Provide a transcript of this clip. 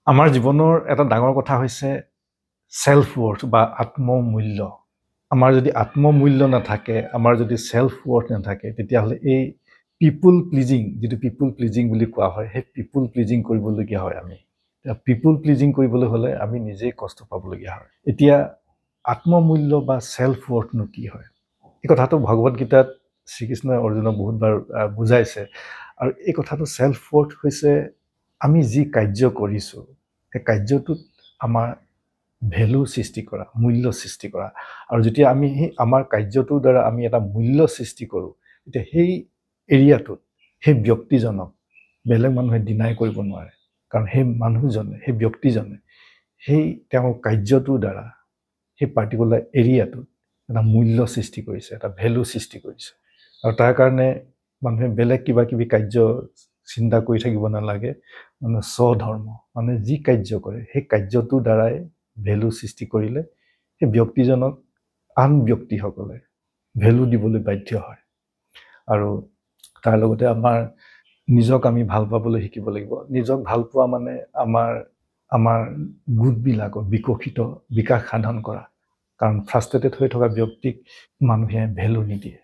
আমাৰ জীৱনৰ এটা ডাঙৰ কথা হৈছে সেলফ ওয়াৰ্থ বা আত্মমূল্য। আমাৰ যদি আত্মমূল্য নাথাকে, আমাৰ যদি সেলফ ওয়ার্থ নাথাকে, তেতিয়াহ'লে এই পিপুল প্লিজিং, যেটো পিপুল প্লিজিং বুলি কোৱা হয়, সেই পিপুল প্লিজিং কৰিবলগীয়া হয় আমি। পিপুল প্লিজিং কৰিবলৈ হ'লে আমি নিজেই কষ্ট পাবলগীয়া হয়। এতিয়া আত্মমূল্য বা সেলফ ওয়ার্থনো কি হয়? এই কথাটো ভগৱত গীতাত শ্ৰীকৃষ্ণই অৰ্জুনক বহুতবাৰ বুজাইছে। আৰু এই কথাটো সেলফ ওয়াৰ্থ হৈছে আমি যি কাৰ্য কৰিছো, সেই কাৰ্যটোত আমাৰ ভ্যালু সৃষ্টি কৰা, মূল্য সৃষ্টি কৰা। আৰু যেতিয়া আমি আমাৰ কাৰ্যটোৰ দ্বাৰা আমি এটা মূল্য সৃষ্টি কৰোঁ, তেতিয়া সেই এৰিয়াটোত সেই ব্যক্তিজনক বেলেগ মানুহে ডিনাই কৰিব নোৱাৰে। কাৰণ সেই মানুহজনে, সেই ব্যক্তিজনে সেই তেওঁৰ কাৰ্যটোৰ দ্বাৰা সেই পাৰ্টিকুলাৰ এৰিয়াটোত এটা মূল্য সৃষ্টি কৰিছে, এটা ভ্যালু সৃষ্টি কৰিছে। আৰু তাৰ কাৰণে মানুহে বেলেগ কিবা কিবি কাৰ্য চিন্তা কৰি থাকিব নালাগে। মানে স্বধৰ্ম, মানে যি কাৰ্য কৰে সেই কাৰ্যটোৰ দ্বাৰাই ভ্যালু সৃষ্টি কৰিলে সেই ব্যক্তিজনক আন ব্যক্তিসকলে ভ্যালু দিবলৈ বাধ্য হয়। আৰু তাৰ লগতে আমাৰ নিজক আমি ভাল পাবলৈ শিকিব লাগিব। নিজক ভাল পোৱা মানে আমাৰ গুণবিলাকৰ বিকাশ সাধন কৰা। কাৰণ ফ্ৰাষ্ট্ৰেটেড হৈ থকা ব্যক্তিক মানুহে ভ্যালু নিদিয়ে।